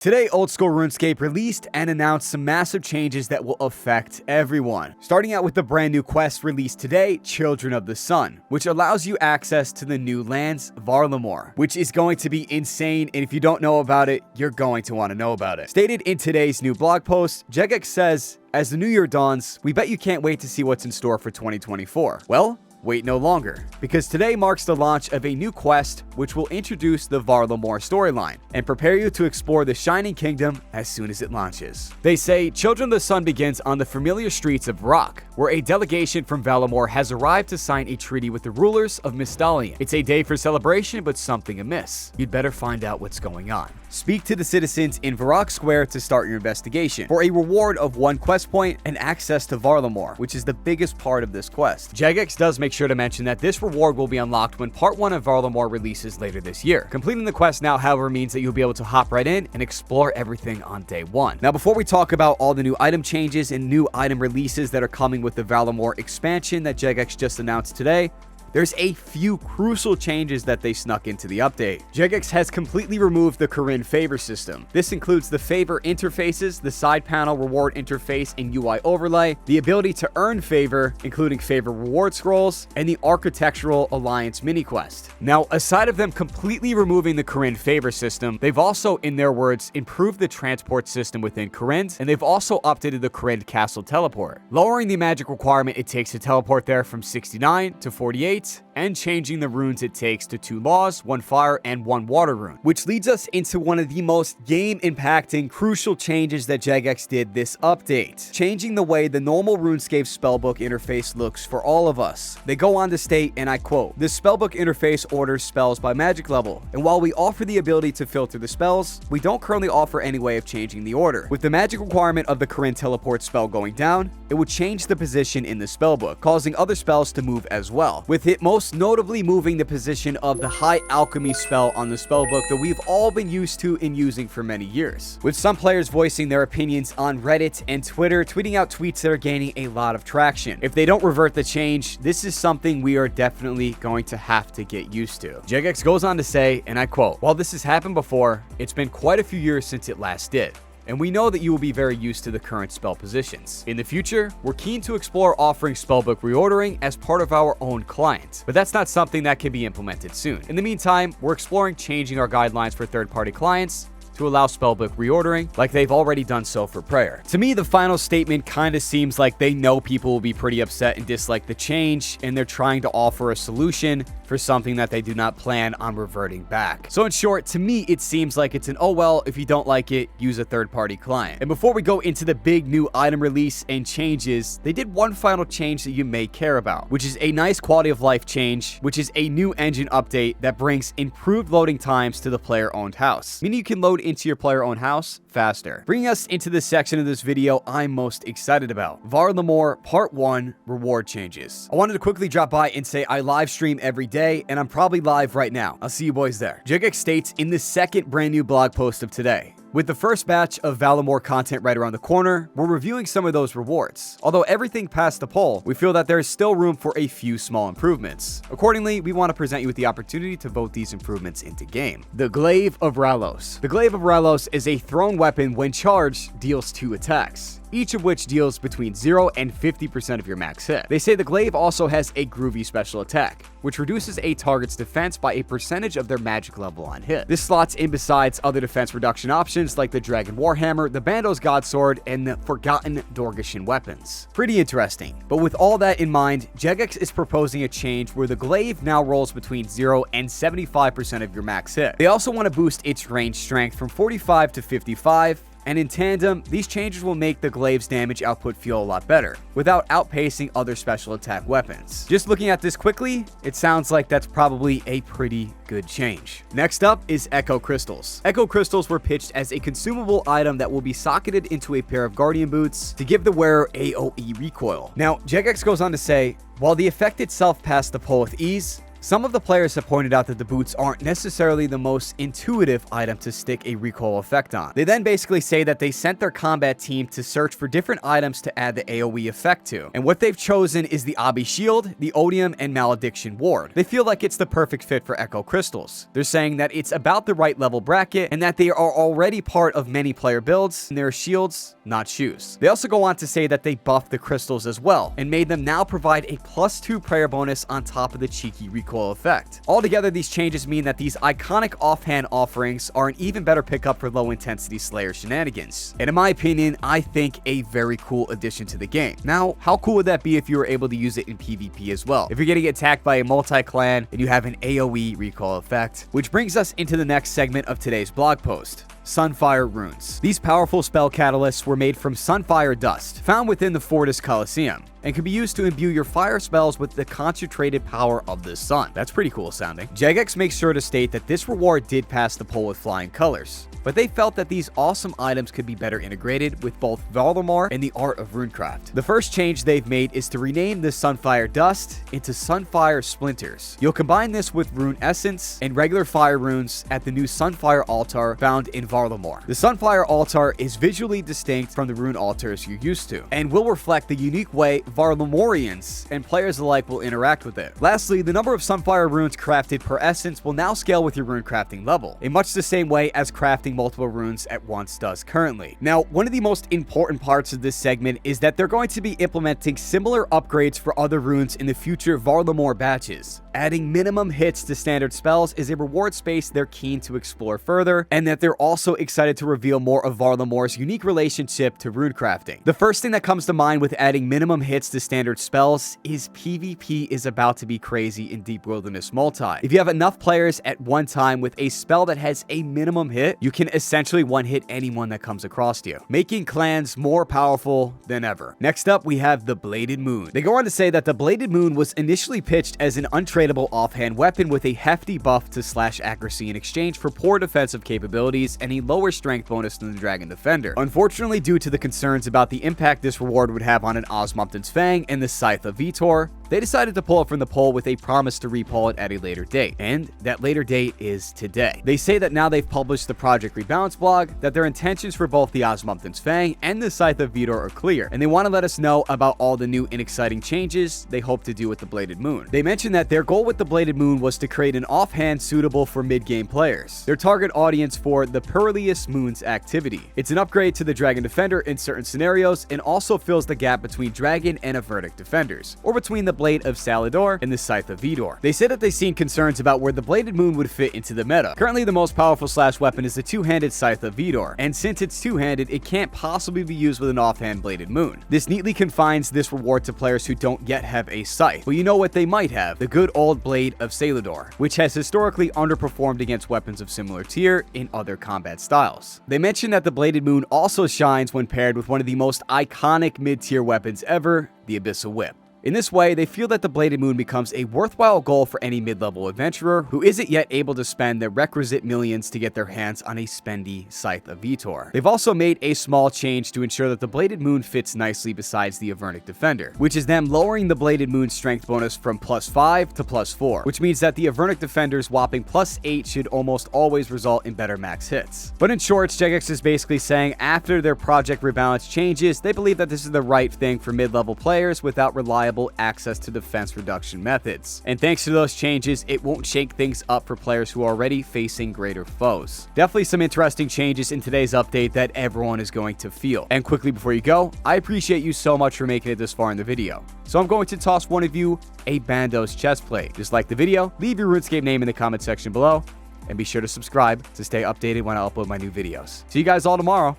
Today, OldSchool RuneScape released and announced some massive changes that will affect everyone. Starting out with the brand new quest released today, Children of the Sun, which allows you access to the new lands, Valmore, which is going to be insane, and if you don't know about it, you're going to want to know about it. Stated in today's new blog post, Jagex says, "As the new year dawns, we bet you can't wait to see what's in store for 2024. Well, wait no longer, because today marks the launch of a new quest which will introduce the Valmore storyline and prepare you to explore the Shining Kingdom as soon as it launches." They say Children of the Sun begins on the familiar streets of Rock, where a delegation from Valmore has arrived to sign a treaty with the rulers of Mistalian. It's a day for celebration, but something amiss. You'd better find out what's going on. Speak to the citizens in Varrock Square to start your investigation for a reward of 1 quest point and access to Valmore, which is the biggest part of this quest. Jagex does make sure to mention that this reward will be unlocked when Part 1 of Valmore releases later this year. Completing the quest now, however, means that you'll be able to hop right in and explore everything on day 1. Now, before we talk about all the new item changes and new item releases that are coming with the Valmore expansion that Jagex just announced today, there's a few crucial changes that they snuck into the update. Jagex has completely removed the Rune favor system. This includes the favor interfaces, the side panel reward interface and UI overlay, the ability to earn favor, including favor reward scrolls, and the Architectural Alliance mini quest. Now, aside of them completely removing the Rune favor system, they've also, in their words, improved the transport system within Korinth, and they've also updated the Korinth Castle teleport, lowering the magic requirement it takes to teleport there from 69 to 48, and changing the runes it takes to 2 laws, 1 fire, and 1 water rune. Which leads us into one of the most game-impacting, crucial changes that Jagex did this update, changing the way the normal RuneScape spellbook interface looks for all of us. They go on to state, and I quote, "The spellbook interface orders spells by magic level, and while we offer the ability to filter the spells, we don't currently offer any way of changing the order. With the magic requirement of the Korinth teleport spell going down, it would change the position in the spellbook, causing other spells to move as well, with it most notably moving the position of the high alchemy spell on the spellbook that we've all been used to and using for many years, with some players voicing their opinions on Reddit and Twitter, tweeting out tweets that are gaining a lot of traction. If they don't revert the change, this is something we are definitely going to have to get used to." Jagex goes on to say, and I quote, "While this has happened before, it's been quite a few years since it last did, and we know that you will be very used to the current spell positions. In the future, we're keen to explore offering spellbook reordering as part of our own client, but that's not something that can be implemented soon. In the meantime, we're exploring changing our guidelines for third-party clients to allow spellbook reordering like they've already done so for prayer." To me, the final statement kind of seems like they know people will be pretty upset and dislike the change, and they're trying to offer a solution for something that they do not plan on reverting back. So in short, to me, it seems like it's an, oh well, if you don't like it, use a third-party client. And before we go into the big new item release and changes, they did one final change that you may care about, which is a nice quality of life change, which is a new engine update that brings improved loading times to the player-owned house, meaning you can load into your player-owned house faster. Bringing us into the section of this video I'm most excited about, Valmore Part 1 reward changes. I wanted to quickly drop by and say I live stream every day, and I'm probably live right now. I'll see you boys there. Jagex states in the second brand new blog post of today, "With the first batch of Valmore content right around the corner, we're reviewing some of those rewards. Although everything passed the poll, we feel that there is still room for a few small improvements. Accordingly, we want to present you with the opportunity to vote these improvements into game." The Glaive of Ros. The Glaive of Ros is a thrown weapon when charged deals 2 attacks, each of which deals between 0 and 50% of your max hit. They say the Glaive also has a groovy special attack, which reduces a target's defense by a percentage of their magic level on hit. This slots in besides other defense reduction options like the Dragon Warhammer, the Bando's Godsword, and the Forgotten Dorgishan weapons. Pretty interesting. But with all that in mind, Jagex is proposing a change where the Glaive now rolls between 0 and 75% of your max hit. They also want to boost its range strength from 45 to 55, and in tandem, these changes will make the Glaive's damage output feel a lot better, without outpacing other special attack weapons. Just looking at this quickly, it sounds like that's probably a pretty good change. Next up is Echo Crystals. Echo Crystals were pitched as a consumable item that will be socketed into a pair of Guardian boots to give the wearer AoE recoil. Now, Jagex goes on to say, "While the effect itself passed the poll with ease, Some of the players have pointed out that the boots aren't necessarily the most intuitive item to stick a recoil effect on. They then basically say that they sent their combat team to search for different items to add the AoE effect to, and what they've chosen is the Obby Shield, the Odium, and Malediction Ward. They feel like it's the perfect fit for Echo Crystals. They're saying that it's about the right level bracket and that they are already part of many player builds, and they're shields, not shoes. They also go on to say that they buffed the crystals as well and made them now provide a +2 prayer bonus on top of the cheeky recoil effect. Altogether, these changes mean that these iconic offhand offerings are an even better pickup for low intensity Slayer shenanigans, and in my opinion, I think a very cool addition to the game. Now, how cool would that be if you were able to use it in PvP as well? If you're getting attacked by a multi-clan and you have an AoE recoil effect, which brings us into the next segment of today's blog post. Sunfire Runes. These powerful spell catalysts were made from Sunfire dust, found within the Fortis Coliseum, and can be used to imbue your fire spells with the concentrated power of the sun. That's pretty cool sounding. Jagex makes sure to state that this reward did pass the poll with flying colors, but they felt that these awesome items could be better integrated with both Valmore and the art of runecraft. The first change they've made is to rename the Sunfire Dust into Sunfire Splinters. You'll combine this with Rune Essence and regular fire runes at the new Sunfire Altar found in Valmore. The Sunfire Altar is visually distinct from the rune altars you're used to, and will reflect the unique way Valmorians and players alike will interact with it. Lastly, the number of Sunfire runes crafted per essence will now scale with your rune crafting level, in much the same way as crafting multiple runes at once does currently. Now, one of the most important parts of this segment is that they're going to be implementing similar upgrades for other runes in the future Valmore batches. Adding minimum hits to standard spells is a reward space they're keen to explore further, and that they're also excited to reveal more of Valmore's unique relationship to rune crafting. The first thing that comes to mind with adding minimum hits to standard spells is PvP is about to be crazy in Deep Wilderness Multi. If you have enough players at one time with a spell that has a minimum hit, you can essentially one-hit anyone that comes across you, making clans more powerful than ever. Next up, we have the Bladed Moon. They go on to say that the Bladed Moon was initially pitched as an untradeable offhand weapon with a hefty buff to slash accuracy in exchange for poor defensive capabilities and a lower strength bonus than the Dragon Defender. Unfortunately, due to the concerns about the impact this reward would have on an Osmopton's Fang and the Scythe of Vitor, they decided to pull it from the poll with a promise to repull it at a later date, and that later date is today. They say that now they've published the Project Rebalance blog, that their intentions for both the Osmopton's Fang and the Scythe of Vitor are clear, and they want to let us know about all the new and exciting changes they hope to do with the Bladed Moon. They mentioned that their goal with the Bladed Moon was to create an offhand suitable for mid-game players, their target audience for the Perilous Moon's activity. It's an upgrade to the Dragon Defender in certain scenarios, and also fills the gap between Dragon and Avertic Defenders, or between the Blade of Salador and the Scythe of Vitor. They said that they've seen concerns about where the Bladed Moon would fit into the meta. Currently, the most powerful slash weapon is the two-handed Scythe of Vitor, and since it's two-handed, it can't possibly be used with an offhand Bladed Moon. This neatly confines this reward to players who don't yet have a Scythe. But you know what they might have? The good old Blade of Salador, which has historically underperformed against weapons of similar tier in other combat styles. They mentioned that the Bladed Moon also shines when paired with one of the most iconic mid-tier weapons ever, the Abyssal Whip. In this way, they feel that the Bladed Moon becomes a worthwhile goal for any mid-level adventurer who isn't yet able to spend the requisite millions to get their hands on a spendy Scythe of Vitor. They've also made a small change to ensure that the Bladed Moon fits nicely besides the Avertic Defender, which is them lowering the Bladed Moon's strength bonus from +5 to +4, which means that the Avertic Defender's whopping +8 should almost always result in better max hits. But in short, Jagex is basically saying after their Project Rebalance changes, they believe that this is the right thing for mid-level players without reliable access to defense reduction methods. And thanks to those changes, it won't shake things up for players who are already facing greater foes. Definitely some interesting changes in today's update that everyone is going to feel. And quickly before you go, I appreciate you so much for making it this far in the video. So I'm going to toss one of you a Bandos chestplate. Just like the video, leave your RuneScape name in the comment section below, and be sure to subscribe to stay updated when I upload my new videos. See you guys all tomorrow.